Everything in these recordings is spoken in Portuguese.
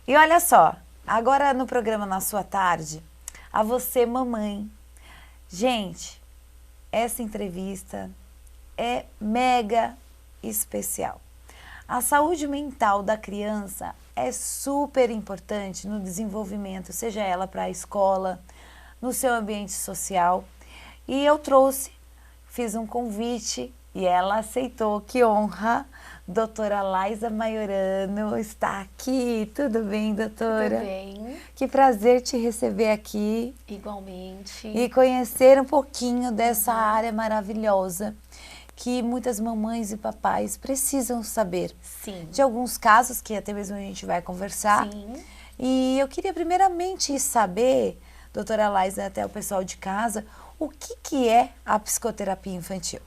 E olha só, agora no programa Na Sua Tarde, a você mamãe. Gente, essa entrevista é mega especial. A saúde mental da criança é super importante no desenvolvimento, seja ela para a escola, no seu ambiente social. E eu fiz um convite e ela aceitou. Que honra! Doutora Laisa Maiorano está aqui. Tudo bem, doutora? Tudo bem. Que prazer te receber aqui. Igualmente. E conhecer um pouquinho dessa área maravilhosa que muitas mamães e papais precisam saber. Sim. De alguns casos que até mesmo a gente vai conversar. Sim. E eu queria primeiramente saber, doutora Laisa, até o pessoal de casa, o que é a psicoterapia infantil?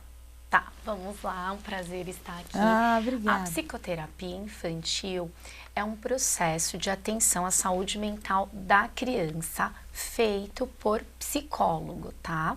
Tá, vamos lá, um prazer estar aqui. Obrigada. A psicoterapia infantil é um processo de atenção à saúde mental da criança feito por psicólogo, tá?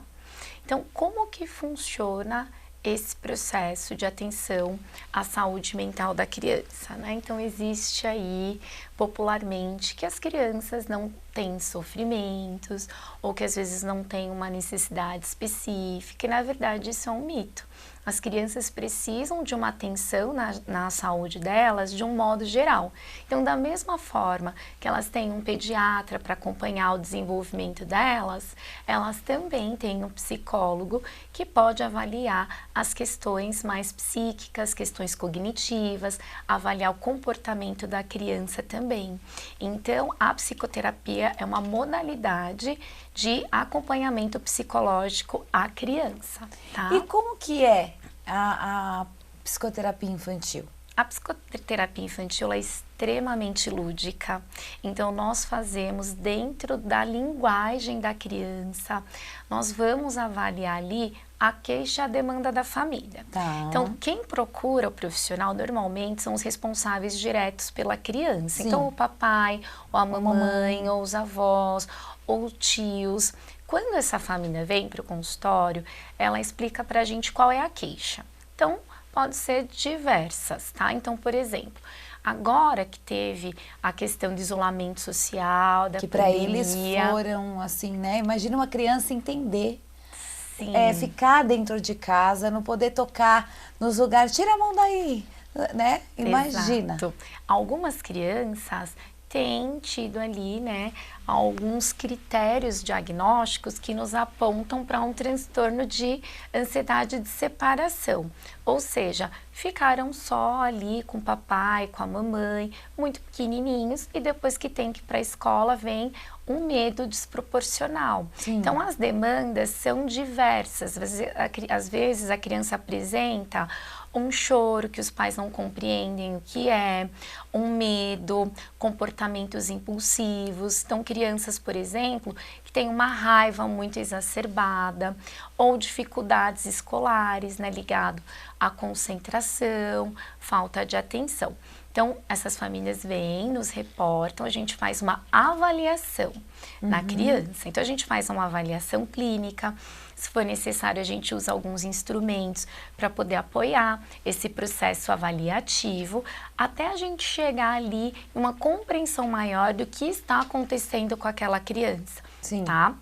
Então, como que funciona esse processo de atenção à saúde mental da criança, né? Então, existe aí popularmente que as crianças não têm sofrimentos ou que às vezes não têm uma necessidade específica e, na verdade, isso é um mito. As crianças precisam de uma atenção na saúde delas de um modo geral. Então, da mesma forma que elas têm um pediatra para acompanhar o desenvolvimento delas, elas também têm um psicólogo que pode avaliar as questões mais psíquicas, questões cognitivas, avaliar o comportamento da criança também. Então, a psicoterapia é uma modalidade de acompanhamento psicológico à criança, tá? E como que é a psicoterapia infantil? A psicoterapia infantil é extremamente lúdica, então nós fazemos dentro da linguagem da criança, nós vamos avaliar ali a queixa e a demanda da família. Tá. Então, quem procura o profissional normalmente são os responsáveis diretos pela criança. Sim. Então, o papai, ou a mamãe, ou os avós, ou tios. Quando essa família vem para o consultório, ela explica para a gente qual é a queixa. Então, pode ser diversas, tá? Então, por exemplo, agora que teve a questão de isolamento social, da que pandemia... para eles foram assim, né? Imagina uma criança entender, Sim. Ficar dentro de casa, não poder tocar nos lugares, tira a mão daí, né? Imagina. Exato. Algumas crianças têm tido ali, né, alguns critérios diagnósticos que nos apontam para um transtorno de ansiedade de separação. Ou seja, ficaram só ali com o papai, com a mamãe, muito pequenininhos, e depois que tem que ir para a escola vem um medo desproporcional. Sim. Então, as demandas são diversas. Às vezes a criança apresenta um choro que os pais não compreendem o que é, um medo, comportamentos impulsivos. Então, crianças, por exemplo, que têm uma raiva muito exacerbada ou dificuldades escolares, né, ligado à concentração, falta de atenção. Então, essas famílias vêm, nos reportam, a gente faz uma avaliação na criança. Então, a gente faz uma avaliação clínica. Se for necessário, a gente usa alguns instrumentos para poder apoiar esse processo avaliativo, até a gente chegar ali em uma compreensão maior do que está acontecendo com aquela criança. Sim. Tá?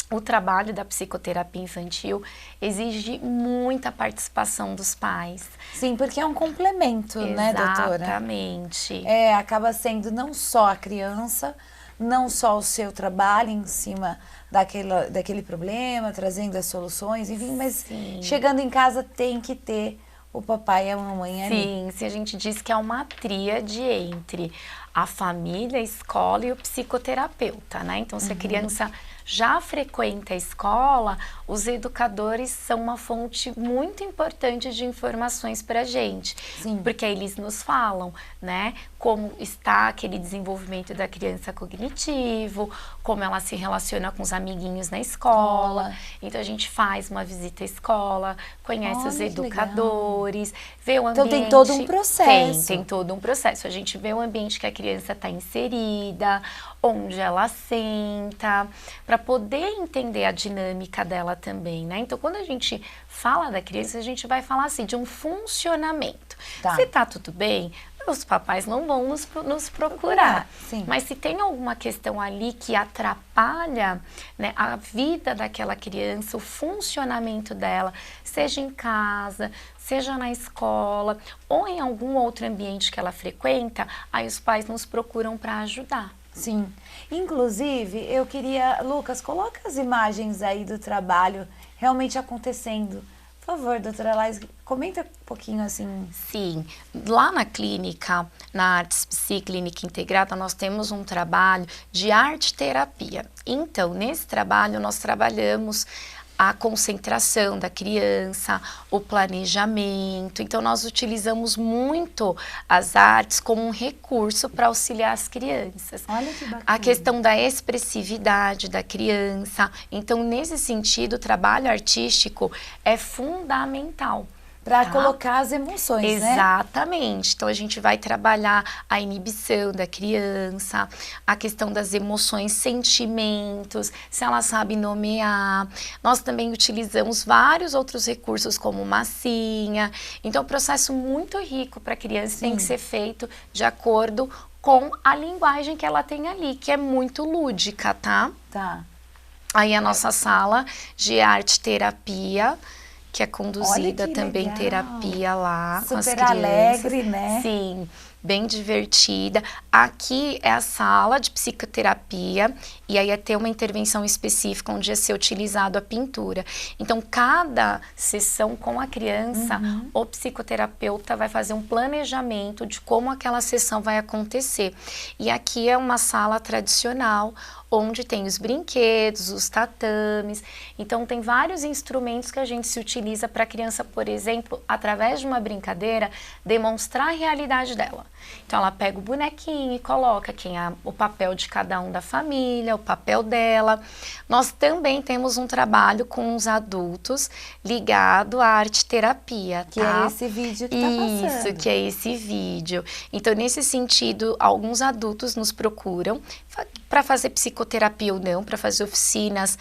O trabalho da psicoterapia infantil exige muita participação dos pais. Sim, porque é um complemento, né, doutora? Exatamente. Acaba sendo não só a criança, não só o seu trabalho em cima daquele problema, trazendo as soluções, enfim, mas Sim. chegando em casa tem que ter o papai e a mamãe ali. Sim, se a gente diz que é uma tríade entre a família, a escola e o psicoterapeuta, né? Então, se a criança já frequenta a escola, os educadores são uma fonte muito importante de informações para a gente. Sim. Porque aí eles nos falam, né, como está aquele desenvolvimento da criança cognitivo, como ela se relaciona com os amiguinhos na escola. Então, a gente faz uma visita à escola, conhece Olha, os que educadores, vê o ambiente. Então, tem todo um processo. Tem todo um processo. A gente vê o ambiente que a criança está inserida, onde ela senta, para poder entender a dinâmica dela também, né? Então, quando a gente fala da criança, a gente vai falar assim de um funcionamento. Tá. Se tá tudo bem, os papais não vão nos procurar. Sim. Mas se tem alguma questão ali que atrapalha, né, a vida daquela criança, o funcionamento dela, seja em casa, seja na escola ou em algum outro ambiente que ela frequenta, aí os pais nos procuram para ajudar. Sim. Inclusive, eu queria... Lucas, coloca as imagens aí do trabalho realmente acontecendo. Por favor, doutora Laís, comenta um pouquinho assim. Sim, lá na clínica, na Artes Psi Clínica Integrada, nós temos um trabalho de arte-terapia. Então, nesse trabalho, nós trabalhamos a concentração da criança, o planejamento. Então, nós utilizamos muito as artes como um recurso para auxiliar as crianças. Olha que bacana. A questão da expressividade da criança. Então, nesse sentido, o trabalho artístico é fundamental. Para colocar as emoções, né? Exatamente. Então, a gente vai trabalhar a inibição da criança, a questão das emoções, sentimentos, se ela sabe nomear. Nós também utilizamos vários outros recursos, como massinha. Então, é um processo muito rico para a criança, tem que ser feito de acordo com a linguagem que ela tem ali, que é muito lúdica, tá? Tá. Aí, a nossa sala de arte-terapia, que é conduzida também legal. Terapia lá com as Super crianças. alegre, né? Sim, bem divertida. Aqui é a sala de psicoterapia e aí é ter uma intervenção específica onde ia ser utilizado a pintura. Então, cada sessão com a criança, o psicoterapeuta vai fazer um planejamento de como aquela sessão vai acontecer. E aqui é uma sala tradicional, onde tem os brinquedos, os tatames. Então, tem vários instrumentos que a gente se utiliza para a criança, por exemplo, através de uma brincadeira, demonstrar a realidade dela. Então, ela pega o bonequinho e coloca o papel de cada um da família, o papel dela. Nós também temos um trabalho com os adultos ligado à arte-terapia, Que tá? é esse vídeo que tá passando. Isso, que é esse vídeo. Então, nesse sentido, alguns adultos nos procuram para fazer psicoterapia ou não, para fazer oficinas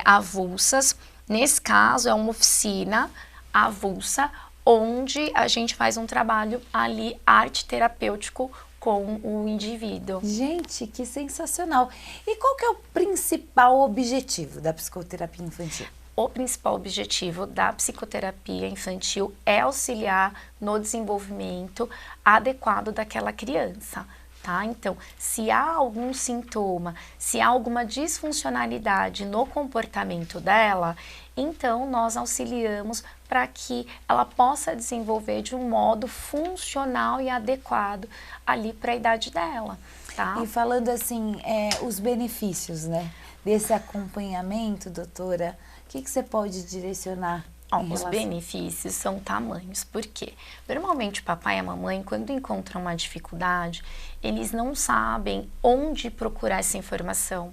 avulsas. Nesse caso, é uma oficina avulsa, onde a gente faz um trabalho ali arte-terapêutico com o indivíduo. Gente, que sensacional. E qual que é o principal objetivo da psicoterapia infantil? O principal objetivo da psicoterapia infantil é auxiliar no desenvolvimento adequado daquela criança. Tá? Então, se há algum sintoma, se há alguma disfuncionalidade no comportamento dela, então nós auxiliamos para que ela possa desenvolver de um modo funcional e adequado ali para a idade dela. Tá? E falando assim, os benefícios, né, desse acompanhamento, doutora, o que você pode direcionar? Os benefícios são tamanhos, porque normalmente o papai e a mamãe, quando encontram uma dificuldade, eles não sabem onde procurar essa informação.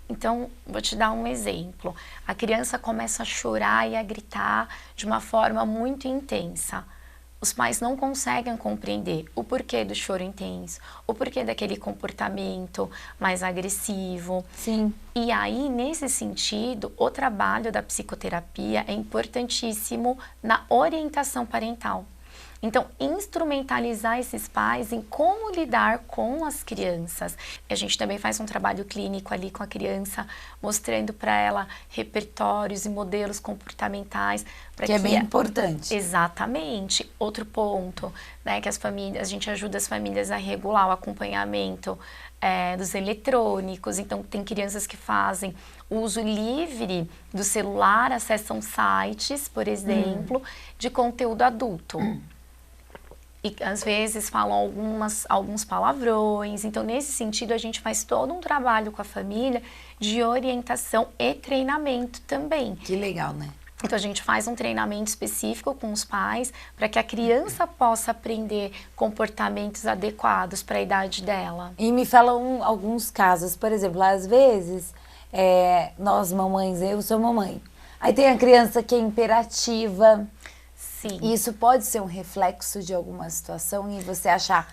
Então, vou te dar um exemplo. A criança começa a chorar e a gritar de uma forma muito intensa. Os pais não conseguem compreender o porquê do choro intenso, o porquê daquele comportamento mais agressivo. Sim. E aí, nesse sentido, o trabalho da psicoterapia é importantíssimo na orientação parental. Então, instrumentalizar esses pais em como lidar com as crianças. A gente também faz um trabalho clínico ali com a criança, mostrando para ela repertórios e modelos comportamentais. Que é bem importante. Exatamente. Outro ponto, né, que a gente ajuda as famílias a regular o acompanhamento dos eletrônicos. Então, tem crianças que fazem uso livre do celular, acessam sites, por exemplo, de conteúdo adulto. E às vezes falam alguns palavrões. Então, nesse sentido, a gente faz todo um trabalho com a família de orientação e treinamento também. Que legal, né? Então, a gente faz um treinamento específico com os pais para que a criança possa aprender comportamentos adequados para a idade dela. E me falam alguns casos, por exemplo, às vezes, nós mamães, eu sou mamãe, aí tem a criança que é imperativa. Sim. Isso pode ser um reflexo de alguma situação e você achar,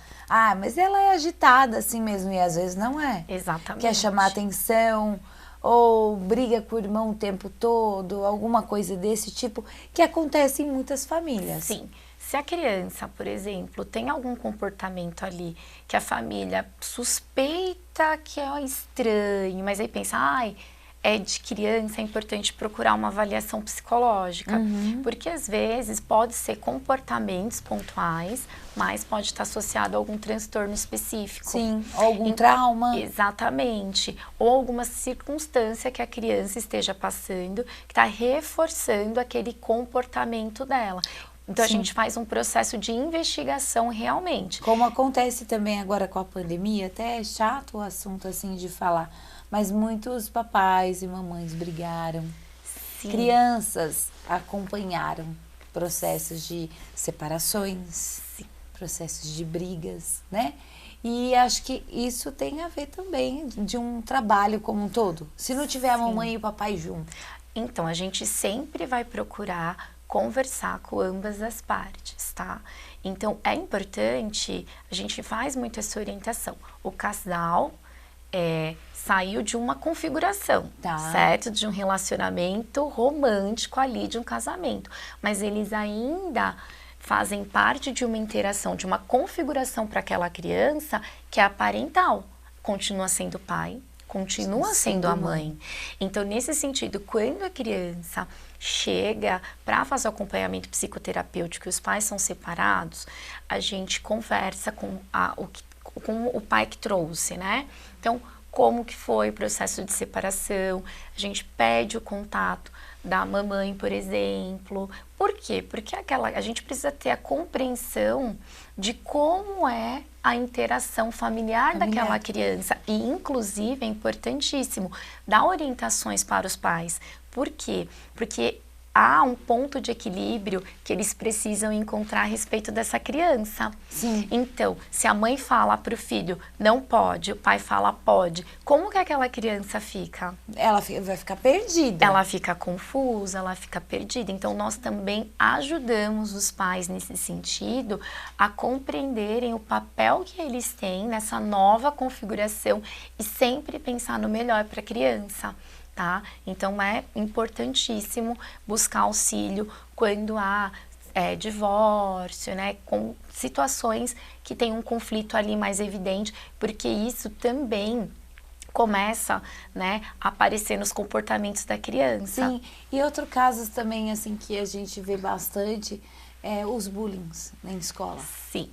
mas ela é agitada assim mesmo, e às vezes não é. Exatamente. Quer chamar atenção, ou briga com o irmão o tempo todo, alguma coisa desse tipo, que acontece em muitas famílias. Sim, Se a criança, por exemplo, tem algum comportamento ali que a família suspeita que é estranho, mas aí pensa, ai, é de criança, é importante procurar uma avaliação psicológica. Porque às vezes pode ser comportamentos pontuais, mas pode estar associado a algum transtorno específico. Sim, algum trauma. Exatamente. Ou alguma circunstância que a criança esteja passando, que está reforçando aquele comportamento dela. Então, a gente faz um processo de investigação realmente. Como acontece também agora com a pandemia, até é chato o assunto assim de falar, mas muitos papais e mamães brigaram. Sim. Crianças acompanharam processos de separações, processos de brigas, né? E acho que isso tem a ver também de um trabalho como um todo. Se não tiver a mamãe e o papai junto. Então, a gente sempre vai procurar conversar com ambas as partes, tá? Então, é importante, a gente faz muito essa orientação. O casal saiu de uma configuração, certo? De um relacionamento romântico ali, de um casamento. Mas eles ainda fazem parte de uma interação, de uma configuração para aquela criança que é a parental. Continua sendo pai, continua sendo a mãe. Então, nesse sentido, quando a criança chega para fazer o acompanhamento psicoterapêutico e os pais são separados, a gente conversa com o pai que trouxe, né? Então, como que foi o processo de separação? A gente pede o contato da mamãe, por exemplo. Por quê? Porque a gente precisa ter a compreensão de como é a interação familiar daquela criança. E, inclusive, é importantíssimo dar orientações para os pais. Por quê? Porque há um ponto de equilíbrio que eles precisam encontrar a respeito dessa criança. Sim. Então, se a mãe fala para o filho, não pode, o pai fala, pode, como que aquela criança fica? Ela vai ficar perdida. Ela fica confusa, ela fica perdida. Então, nós também ajudamos os pais nesse sentido a compreenderem o papel que eles têm nessa nova configuração e sempre pensar no melhor para a criança. Tá? Então, é importantíssimo buscar auxílio quando há divórcio, né? Com situações que tem um conflito ali mais evidente, porque isso também começa, né, a aparecer nos comportamentos da criança. Sim, e outro caso também, assim, que a gente vê bastante, é os bullying na escola. Sim.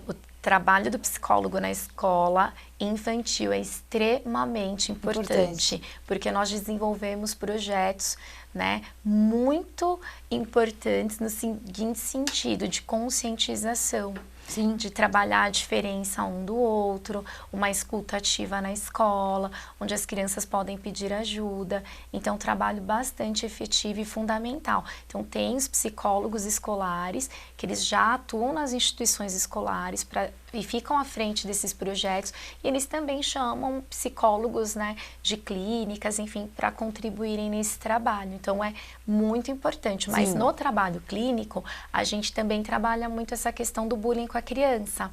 O trabalho do psicólogo na escola infantil é extremamente importante, porque nós desenvolvemos projetos, né, muito importantes no seguinte sentido, de conscientização. Sim. De trabalhar a diferença um do outro, uma escuta ativa na escola, onde as crianças podem pedir ajuda. Então, um trabalho bastante efetivo e fundamental. Então, tem os psicólogos escolares, que eles já atuam nas instituições escolares e ficam à frente desses projetos, e eles também chamam psicólogos, né, de clínicas, enfim, para contribuírem nesse trabalho. Então, é muito importante. Mas no trabalho clínico, a gente também trabalha muito essa questão do bullying com a criança,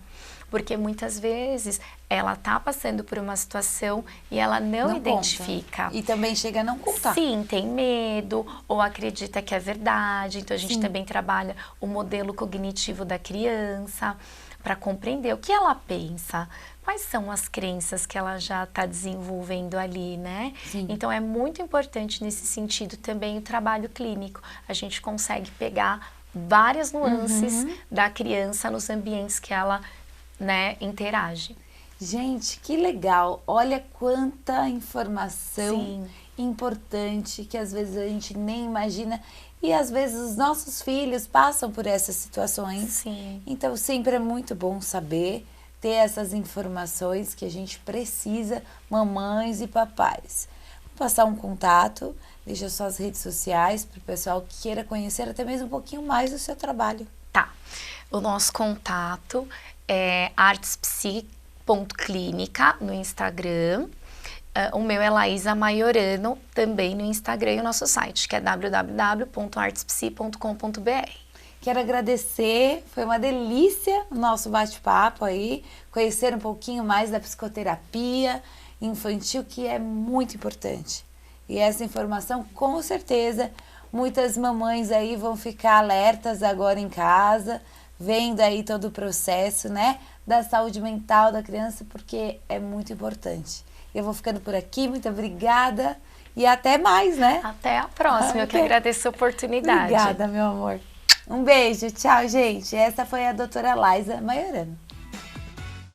porque muitas vezes ela está passando por uma situação e ela não identifica. Conta. E também chega a não contar. Sim, tem medo ou acredita que é verdade. Então, a gente também trabalha o modelo cognitivo da criança para compreender o que ela pensa, quais são as crenças que ela já está desenvolvendo ali, né? Sim. Então, é muito importante nesse sentido também o trabalho clínico. A gente consegue pegar várias nuances da criança nos ambientes que ela, né, interage. Gente, que legal! Olha quanta informação importante que às vezes a gente nem imagina e às vezes os nossos filhos passam por essas situações. Sim. Então sempre é muito bom saber, ter essas informações que a gente precisa, mamães e papais. Vou passar um contato, deixa suas redes sociais para o pessoal que queira conhecer até mesmo um pouquinho mais do seu trabalho. Tá. O nosso contato é artespsi.clínica no Instagram. O meu é Laísa Maiorano, também no Instagram, e o nosso site, que é www.artespsi.com.br. Quero agradecer, foi uma delícia o nosso bate-papo aí, conhecer um pouquinho mais da psicoterapia infantil, que é muito importante. E essa informação, com certeza, Muitas mamães aí vão ficar alertas agora em casa, vendo aí todo o processo, né, da saúde mental da criança, porque é muito importante. Eu vou ficando por aqui, muito obrigada e até mais, né? Até a próxima, eu que agradeço a oportunidade. Obrigada, meu amor. Um beijo, tchau, gente. Essa foi a doutora Laísa Maiorano.